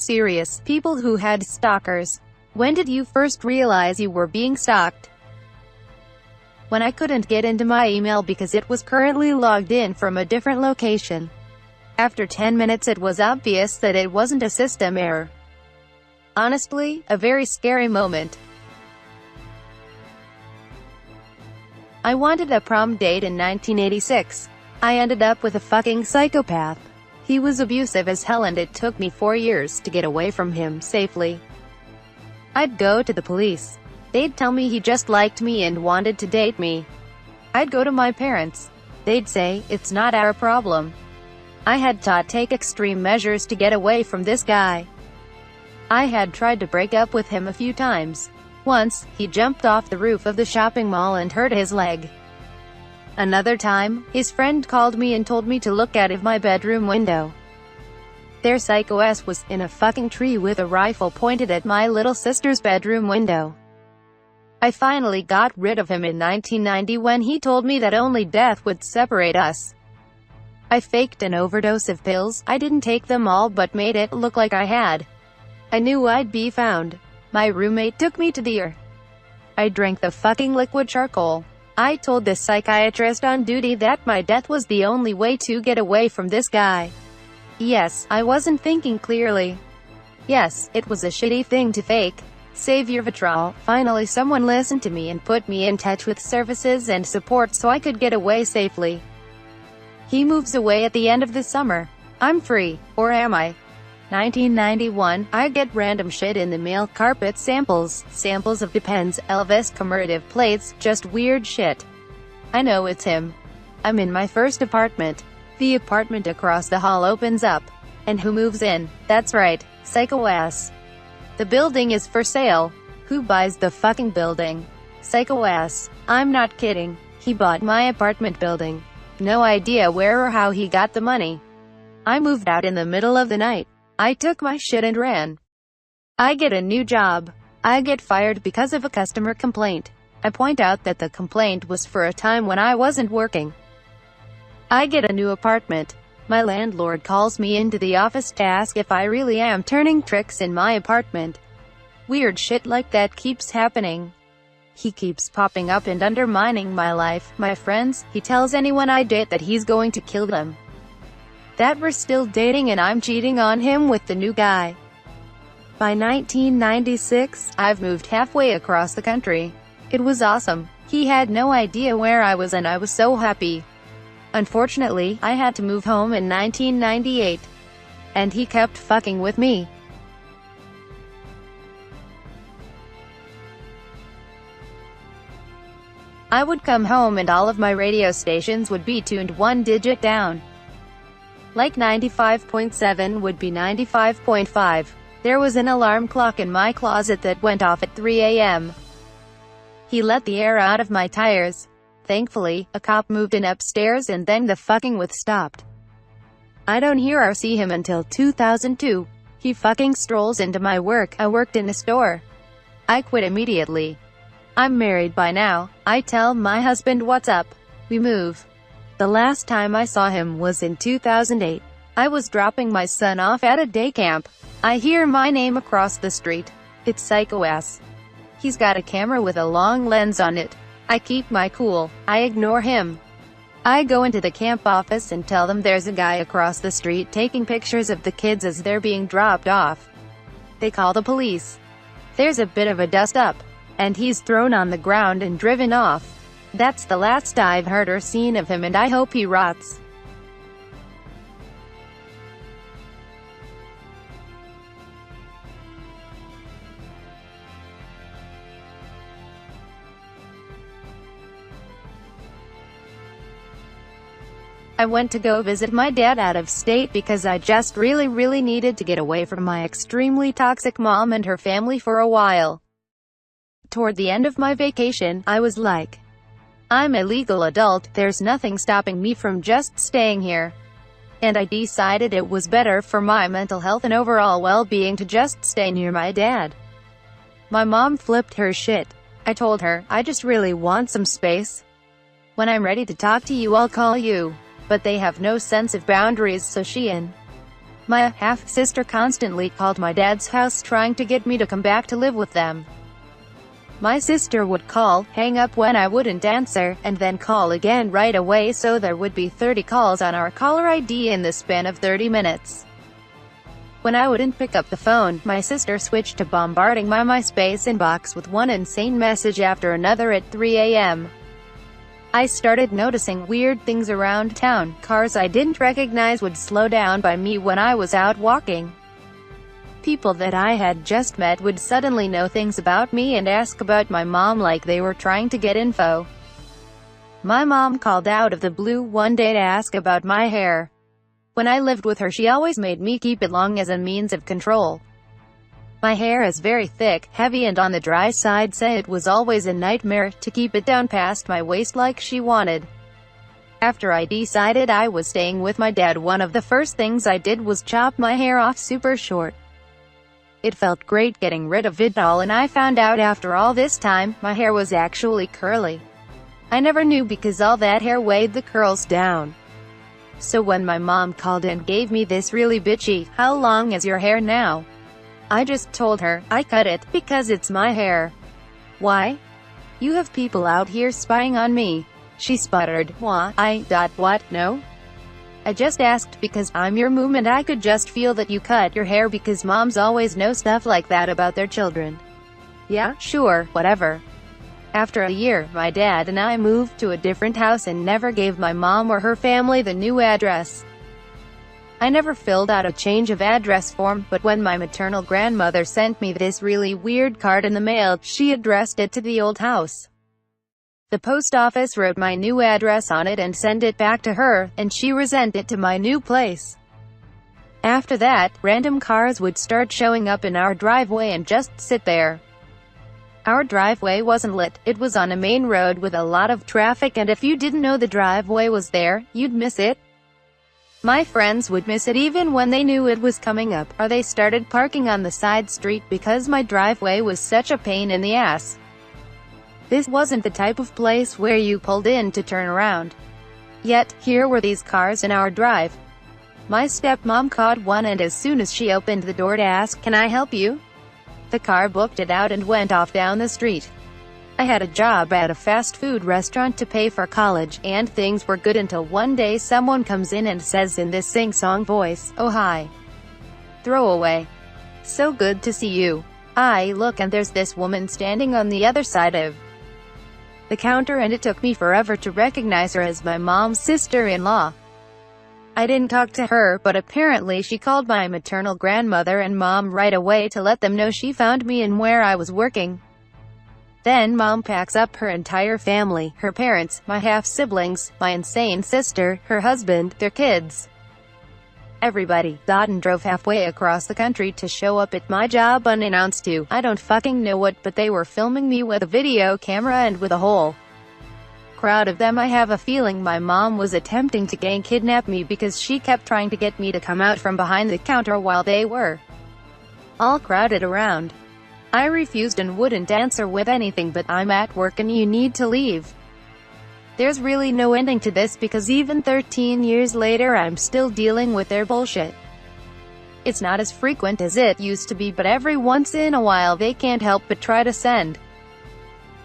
serious. People who had stalkers. When did you first realize you were being stalked? When I couldn't get into my email because it was currently logged in from a different location. After 10 minutes it was obvious that it wasn't a system error. Honestly, a very scary moment. I wanted a prom date in 1986. I ended up with a fucking psychopath. He was abusive as hell and it took me 4 years to get away from him safely. I'd go to the police. They'd tell me he just liked me and wanted to date me. I'd go to my parents. They'd say, it's not our problem. I had to take extreme measures to get away from this guy. I had tried to break up with him a few times. Once, he jumped off the roof of the shopping mall and hurt his leg. Another time, his friend called me and told me to look out of my bedroom window. Their psycho ass was in a fucking tree with a rifle pointed at my little sister's bedroom window. I finally got rid of him in 1990 when he told me that only death would separate us. I faked an overdose of pills. I didn't take them all but made it look like I had. I knew I'd be found. My roommate took me to the ER. I drank the fucking liquid charcoal. I told the psychiatrist on duty that my death was the only way to get away from this guy. Yes, I wasn't thinking clearly. Yes, it was a shitty thing to fake. Save your vitriol. Finally someone listened to me and put me in touch with services and support so I could get away safely. He moves away at the end of the summer. I'm free. Or am I? 1991, I get random shit in the mail. Carpet samples of Depends, Elvis commemorative plates, just weird shit. I know it's him. I'm in my first apartment. The apartment across the hall opens up. And who moves in? That's right, psycho ass. The building is for sale. Who buys the fucking building? Psycho ass. I'm not kidding. He bought my apartment building. No idea where or how he got the money. I moved out in the middle of the night. I took my shit and ran. I get a new job. I get fired because of a customer complaint. I point out that the complaint was for a time when I wasn't working. I get a new apartment. My landlord calls me into the office to ask if I really am turning tricks in my apartment. Weird shit like that keeps happening. He keeps popping up and undermining my life, my friends. He tells anyone I date that he's going to kill them. That we're still dating and I'm cheating on him with the new guy. By 1996, I've moved halfway across the country. It was awesome. He had no idea where I was and I was so happy. Unfortunately, I had to move home in 1998. And he kept fucking with me. I would come home and all of my radio stations would be tuned one digit down. Like 95.7 would be 95.5. There was an alarm clock in my closet that went off at 3 a.m. He let the air out of my tires. Thankfully, a cop moved in upstairs and then the fucking with stopped. I don't hear or see him until 2002. He fucking strolls into my work. I worked in a store. I quit immediately. I'm married by now. I tell my husband what's up. We move. The last time I saw him was in 2008. I was dropping my son off at a day camp. I hear my name across the street. It's psycho ass. He's got a camera with a long lens on it. I keep my cool. I ignore him. I go into the camp office and tell them there's a guy across the street taking pictures of the kids as they're being dropped off. They call the police. There's a bit of a dust-up, and he's thrown on the ground and driven off. That's the last I've heard or seen of him and I hope he rots. I went to go visit my dad out of state because I just really needed to get away from my extremely toxic mom and her family for a while. Toward the end of my vacation, I was like, I'm a legal adult, there's nothing stopping me from just staying here. And I decided it was better for my mental health and overall well-being to just stay near my dad. My mom flipped her shit. I told her, I just really want some space. When I'm ready to talk to you I'll call you. But they have no sense of boundaries, so she and My half-sister constantly called my dad's house trying to get me to come back to live with them. My sister would call, hang up when I wouldn't answer, and then call again right away, so there would be 30 calls on our caller ID in the span of 30 minutes. When I wouldn't pick up the phone, my sister switched to bombarding my MySpace inbox with one insane message after another at 3 a.m. I started noticing weird things around town. Cars I didn't recognize would slow down by me when I was out walking. People that I had just met would suddenly know things about me and ask about my mom like they were trying to get info. My mom called out of the blue one day to ask about my hair. When I lived with her, she always made me keep it long as a means of control. My hair is very thick, heavy and on the dry side, so it was always a nightmare to keep it down past my waist like she wanted. After I decided I was staying with my dad, one of the first things I did was chop my hair off super short. It felt great getting rid of it all, and I found out after all this time, my hair was actually curly. I never knew because all that hair weighed the curls down. So when my mom called and gave me this really bitchy, "How long is your hair now?" I just told her, I cut it, because it's my hair. Why? You have people out here spying on me. She sputtered. What? What? No? I just asked because I'm your mom and I could just feel that you cut your hair because moms always know stuff like that about their children. Yeah, sure, whatever. After a year, my dad and I moved to a different house and never gave my mom or her family the new address. I never filled out a change of address form, but when my maternal grandmother sent me this really weird card in the mail, she addressed it to the old house. The post office wrote my new address on it and sent it back to her, and she resent it to my new place. After that, random cars would start showing up in our driveway and just sit there. Our driveway wasn't lit, it was on a main road with a lot of traffic, and if you didn't know the driveway was there, you'd miss it. My friends would miss it even when they knew it was coming up, or they started parking on the side street because my driveway was such a pain in the ass. This wasn't the type of place where you pulled in to turn around. Yet, here were these cars in our drive. My stepmom caught one, and as soon as she opened the door to ask, "Can I help you?" the car booked it out and went off down the street. I had a job at a fast food restaurant to pay for college, and things were good until one day someone comes in and says in this sing-song voice, "Oh hi. Throwaway. So good to see you." I look and there's this woman standing on the other side of the counter, and it took me forever to recognize her as my mom's sister-in-law. I didn't talk to her, but apparently she called my maternal grandmother and mom right away to let them know she found me and where I was working. Then mom packs up her entire family, her parents, my half-siblings, my insane sister, her husband, their kids. Everybody, and drove halfway across the country to show up at my job unannounced to, I don't fucking know what, but they were filming me with a video camera and with a whole crowd of them. I have a feeling my mom was attempting to gang kidnap me because she kept trying to get me to come out from behind the counter while they were all crowded around. I refused and wouldn't answer with anything but "I'm at work and you need to leave." There's really no ending to this because even 13 years later I'm still dealing with their bullshit. It's not as frequent as it used to be, but every once in a while they can't help but try to send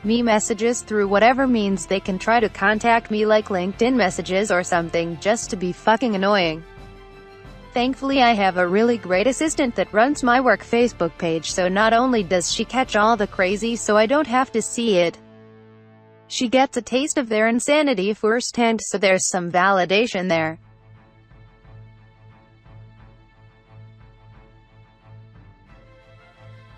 me messages through whatever means they can, try to contact me like LinkedIn messages or something, just to be fucking annoying. Thankfully I have a really great assistant that runs my work Facebook page, so not only does she catch all the crazy so I don't have to see it, she gets a taste of their insanity firsthand, so there's some validation there.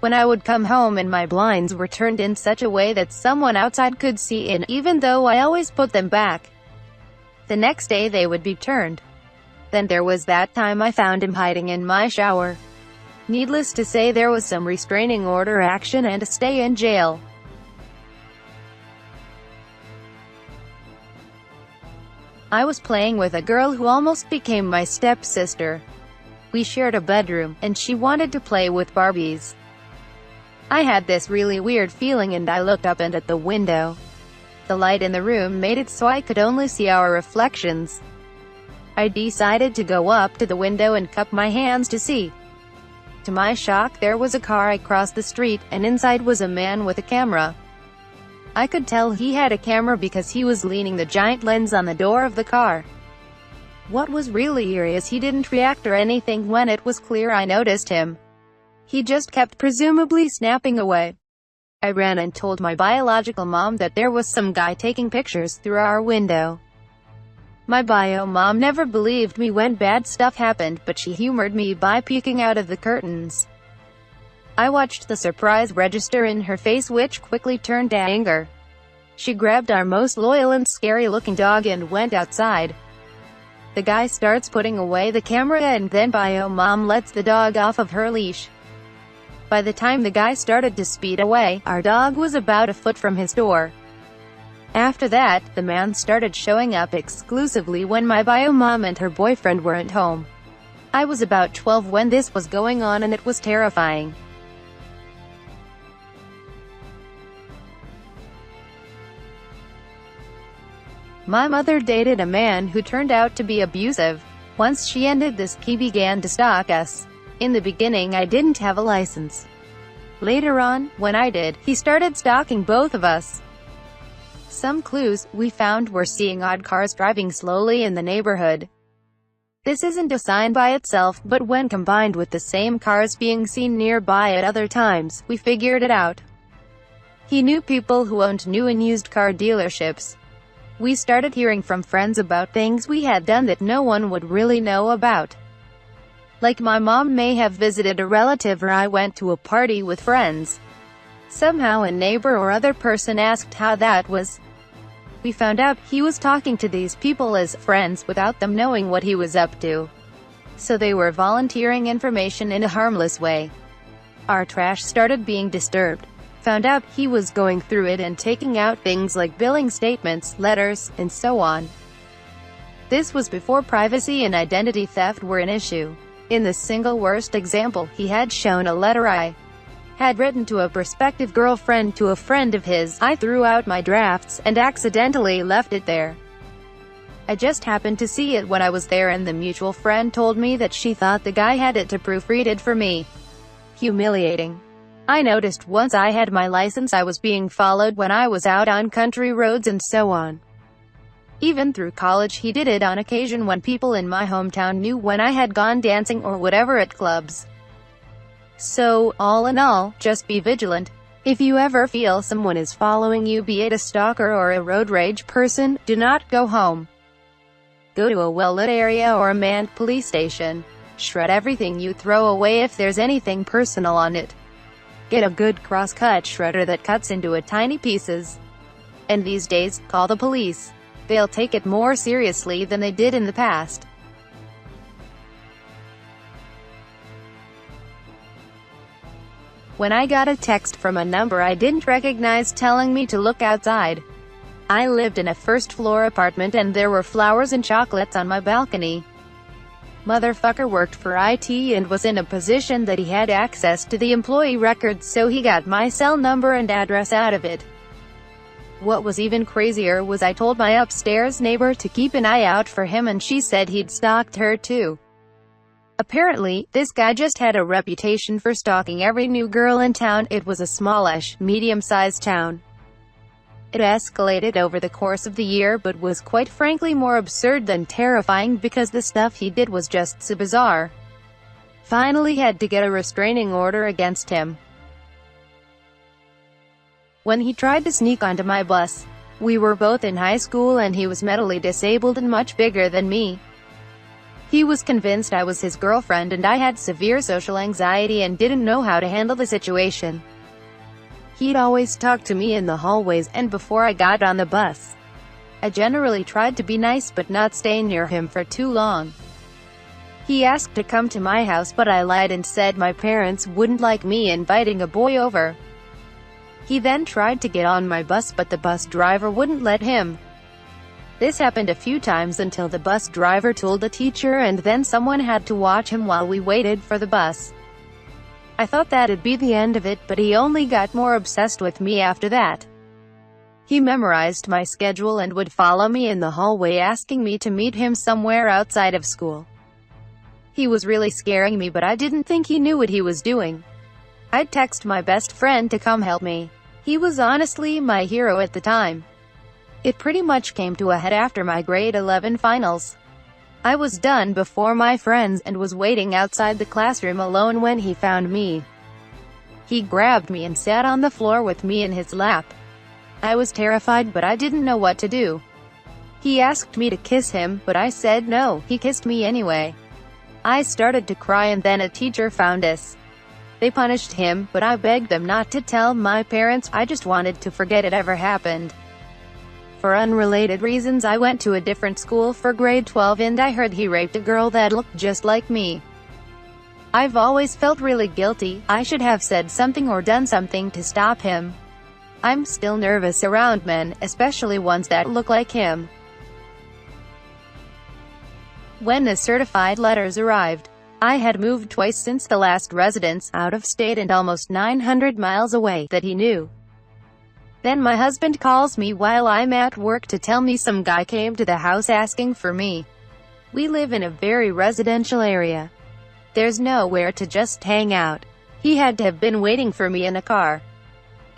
When I would come home and my blinds were turned in such a way that someone outside could see in, even though I always put them back, the next day they would be turned. Then there was that time I found him hiding in my shower. Needless to say, there was some restraining order action and a stay in jail. I was playing with a girl who almost became my stepsister. We shared a bedroom, and she wanted to play with Barbies. I had this really weird feeling and I looked up and at the window. The light in the room made it so I could only see our reflections. I decided to go up to the window and cup my hands to see. To my shock, there was a car across the street, and inside was a man with a camera. I could tell he had a camera because he was leaning the giant lens on the door of the car. What was really eerie is he didn't react or anything when it was clear I noticed him. He just kept presumably snapping away. I ran and told my biological mom that there was some guy taking pictures through our window. My bio mom never believed me when bad stuff happened, but she humored me by peeking out of the curtains. I watched the surprise register in her face, which quickly turned to anger. She grabbed our most loyal and scary-looking dog and went outside. The guy starts putting away the camera, and then bio mom lets the dog off of her leash. By the time the guy started to speed away, our dog was about a foot from his door. After that, the man started showing up exclusively when my bio mom and her boyfriend weren't home. I was about 12 when this was going on, and it was terrifying. My mother dated a man who turned out to be abusive. Once she ended this, he began to stalk us. In the beginning, I didn't have a license. Later on, when I did, he started stalking both of us. Some clues we found were seeing odd cars driving slowly in the neighborhood. This isn't a sign by itself, but when combined with the same cars being seen nearby at other times, we figured it out. He knew people who owned new and used car dealerships. We started hearing from friends about things we had done that no one would really know about. Like my mom may have visited a relative, or I went to a party with friends. Somehow a neighbor or other person asked how that was. We found out he was talking to these people as friends without them knowing what he was up to. So they were volunteering information in a harmless way. Our trash started being disturbed. Found out he was going through it and taking out things like billing statements, letters, and so on. This was before privacy and identity theft were an issue. In the single worst example, he had shown a letter I had written to a prospective girlfriend to a friend of his. I threw out my drafts, and accidentally left it there. I just happened to see it when I was there, and the mutual friend told me that she thought the guy had it to proofread it for me. Humiliating. I noticed once I had my license I was being followed when I was out on country roads and so on. Even through college he did it on occasion when people in my hometown knew when I had gone dancing or whatever at clubs. So, all in all, just be vigilant. If you ever feel someone is following you, be it a stalker or a road rage person, do not go home. Go to a well-lit area or a manned police station. Shred everything you throw away if there's anything personal on it. Get a good cross-cut shredder that cuts into tiny pieces. And these days, call the police. They'll take it more seriously than they did in the past. When I got a text from a number I didn't recognize telling me to look outside. I lived in a first-floor apartment and there were flowers and chocolates on my balcony. Motherfucker worked for IT and was in a position that he had access to the employee records, so he got my cell number and address out of it. What was even crazier was I told my upstairs neighbor to keep an eye out for him, and she said he'd stalked her too. Apparently, this guy just had a reputation for stalking every new girl in town. It was a smallish, medium-sized town. It escalated over the course of the year, but was quite frankly more absurd than terrifying because the stuff he did was just so bizarre. Finally had to get a restraining order against him. When he tried to sneak onto my bus. We were both in high school and he was mentally disabled and much bigger than me. He was convinced I was his girlfriend and I had severe social anxiety and didn't know how to handle the situation. He'd always talk to me in the hallways and before I got on the bus. I generally tried to be nice but not stay near him for too long. He asked to come to my house but I lied and said my parents wouldn't like me inviting a boy over. He then tried to get on my bus but the bus driver wouldn't let him. This happened a few times until the bus driver told the teacher and then someone had to watch him while we waited for the bus. I thought that'd be the end of it, but he only got more obsessed with me after that. He memorized my schedule and would follow me in the hallway asking me to meet him somewhere outside of school. He was really scaring me, but I didn't think he knew what he was doing. I'd text my best friend to come help me. He was honestly my hero at the time. It pretty much came to a head after my grade 11 finals. I was done before my friends, and was waiting outside the classroom alone when he found me. He grabbed me and sat on the floor with me in his lap. I was terrified, but I didn't know what to do. He asked me to kiss him, but I said no. He kissed me anyway. I started to cry, and then a teacher found us. They punished him, but I begged them not to tell my parents. I just wanted to forget it ever happened. For unrelated reasons, I went to a different school for grade 12, and I heard he raped a girl that looked just like me. I've always felt really guilty. I should have said something or done something to stop him. I'm still nervous around men, especially ones that look like him. When the certified letters arrived, I had moved twice since the last residence, out of state and almost 900 miles away, that he knew. Then my husband calls me while I'm at work to tell me some guy came to the house asking for me. We live in a very residential area. There's nowhere to just hang out. He had to have been waiting for me in a car.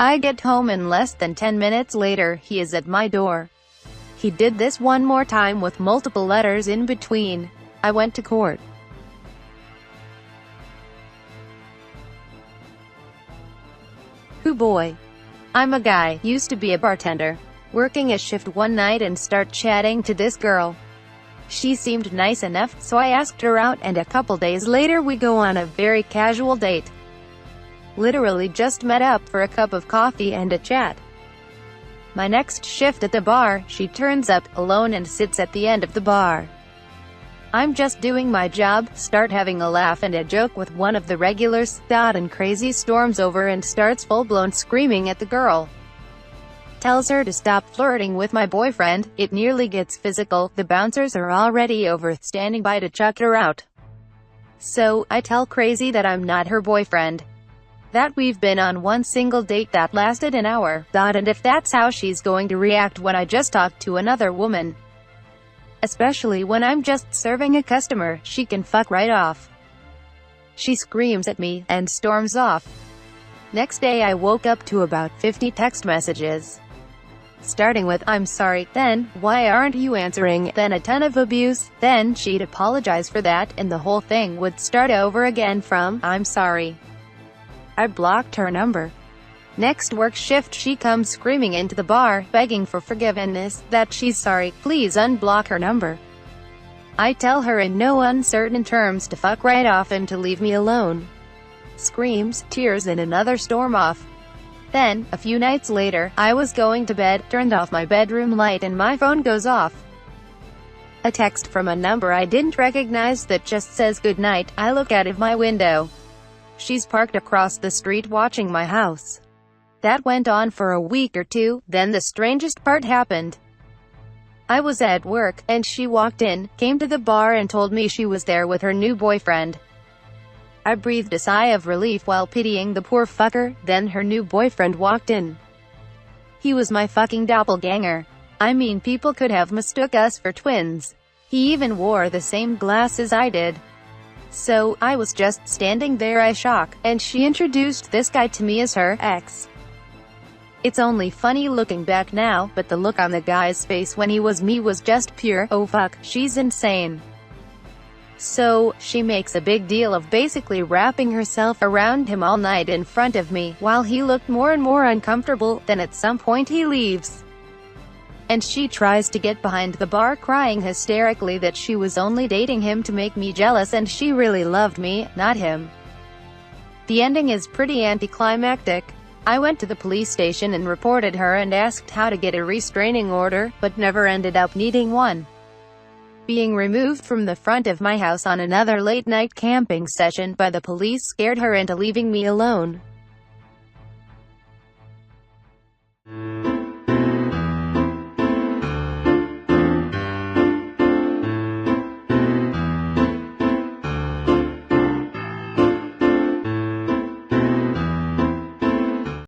I get home, and less than 10 minutes later, he is at my door. He did this one more time with multiple letters in between. I went to court. Hoo boy. I'm a guy, used to be a bartender, working a shift one night and start chatting to this girl. She seemed nice enough, so I asked her out, and a couple days later we go on a very casual date. Literally just met up for a cup of coffee and a chat. My next shift at the bar, she turns up, alone, and sits at the end of the bar. I'm just doing my job, start having a laugh and a joke with one of the regulars, and crazy storms over and starts full-blown screaming at the girl. Tells her to stop flirting with my boyfriend. It nearly gets physical. The bouncers are already over, standing by to chuck her out. So, I tell Crazy that I'm not her boyfriend. That we've been on one single date that lasted an hour, and if that's how she's going to react when I just talked to another woman, especially when I'm just serving a customer, she can fuck right off. She screams at me, and storms off. Next day I woke up to about 50 text messages. Starting with, "I'm sorry," then, "Why aren't you answering?" then a ton of abuse, then she'd apologize for that, and the whole thing would start over again from, "I'm sorry." I blocked her number. Next work shift she comes screaming into the bar, begging for forgiveness, that she's sorry, please unblock her number. I tell her in no uncertain terms to fuck right off and to leave me alone. Screams, tears, and another storm off. Then, a few nights later, I was going to bed, turned off my bedroom light, and my phone goes off. A text from a number I didn't recognize that just says good night. I look out of my window. She's parked across the street watching my house. That went on for a week or two, then the strangest part happened. I was at work, and she walked in, came to the bar and told me she was there with her new boyfriend. I breathed a sigh of relief while pitying the poor fucker. Then her new boyfriend walked in. He was my fucking doppelganger. I mean, people could have mistook us for twins. He even wore the same glasses I did. So, I was just standing there in shock, and she introduced this guy to me as her ex. It's only funny looking back now, but the look on the guy's face when he was me was just pure, oh fuck, she's insane. So, she makes a big deal of basically wrapping herself around him all night in front of me, while he looked more and more uncomfortable. Then at some point he leaves. And she tries to get behind the bar, crying hysterically that she was only dating him to make me jealous and she really loved me, not him. The ending is pretty anticlimactic. I went to the police station and reported her and asked how to get a restraining order, but never ended up needing one. Being removed from the front of my house on another late-night camping session by the police scared her into leaving me alone.